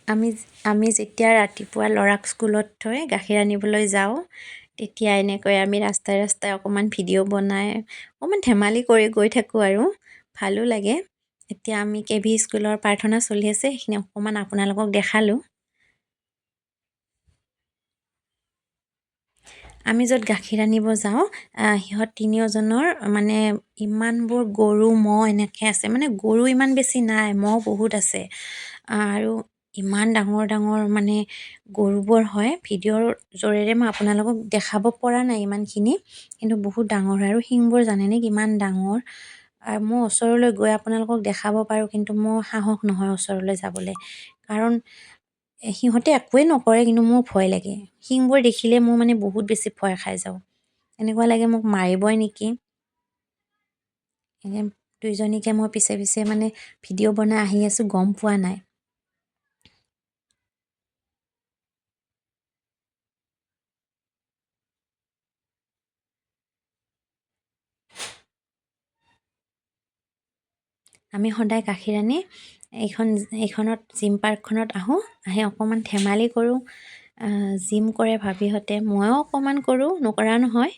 আমি আমি যেতিয়া ৰাতিপুৱা ল'ৰাক স্কুলত থৈ গাখীৰ আনিবলৈ যাওঁ তেতিয়া এনেকৈ আমি ৰাস্তাই ৰাস্তাই অকণমান ভিডিঅ' বনাই অকণমান ধেমালি কৰি গৈ থাকোঁ আৰু ভালো লাগে। এতিয়া আমি কেভি স্কুলৰ প্ৰাৰ্থনা চলি আছে, সেইখিনি অকণমান আপোনালোকক দেখালোঁ। আমি য'ত গাখীৰ আনিব যাওঁ সিহঁত তিনিওজনৰ মানে ইমানবোৰ গৰু ম'হ এনেকৈ আছে, মানে গৰু ইমান বেছি নাই, ম'হ বহুত আছে আৰু ইমান ডাঙৰ ডাঙৰ মানে গৰুবোৰ হয়। ভিডিঅ'ৰ জৰিয়তে মই আপোনালোকক দেখাব পৰা নাই ইমানখিনি, কিন্তু বহুত ডাঙৰ হয় আৰু শিংবোৰ জানেনে কিমান ডাঙৰ। আৰু মই ওচৰলৈ গৈ আপোনালোকক দেখাব পাৰোঁ, কিন্তু মোৰ সাহস নহয় ওচৰলৈ যাবলৈ, কাৰণ সিহঁতে একোৱেই নকৰে, কিন্তু মোৰ ভয় লাগে। শিংবোৰ দেখিলে মোৰ মানে বহুত বেছি ভয় খাই যাওঁ, এনেকুৱা লাগে মোক মাৰিবই নেকি। দুইজনীকে মই পিছে পিছে মানে ভিডিঅ' বনাই আহি আছোঁ, গম পোৱা নাই। আমি সদায় গাখীৰ আনি এইখনত জিম পাৰ্কখনত আহি অকণমান ধেমালি কৰোঁ। জিম কৰে ভাবিহঁতে, ময়ো অকণমান কৰোঁ, নকৰা নহয়।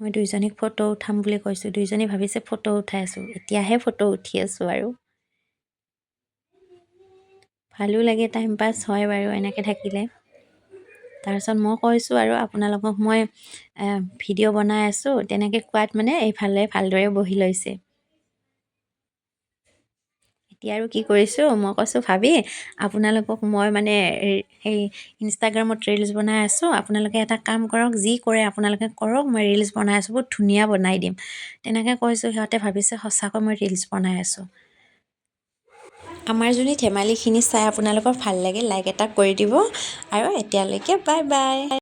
মই দুইজনীক ফটো উঠাম বুলি কৈছোঁ, দুইজনী ভাবিছে ফটো উঠাই আছোঁ, এতিয়াহে ফটো উঠি আছোঁ আৰু ভালো লাগে, টাইম পাছ হয় বাৰু এনেকৈ থাকিলে। তাৰপিছত মই কৈছোঁ আৰু আপোনালোকক মই ভিডিঅ' বনাই আছোঁ, তেনেকৈ কোৱাত মানে এইফালে ভালদৰে বহি লৈছে। এতিয়া আৰু কি কৰিছোঁ, মই কৈছোঁ ভাবি আপোনালোকক মই মানে সেই ইনষ্টাগ্ৰামত ৰিলচ বনাই আছোঁ, আপোনালোকে এটা কাম কৰক, যি কৰে আপোনালোকে কৰক, মই ৰিলচ বনাই আছোঁ, বহুত ধুনীয়া বনাই দিম, তেনেকৈ কৈছোঁ। সিহঁতে ভাবিছে সঁচাকৈ মই ৰিলচ বনাই আছোঁ। আমাৰ যদি ধেমালিখিনি চাই আপোনালোকৰ ভাল লাগে, লাইক এটা কৰি দিব আৰু এতিয়ালৈকে বাই বাই।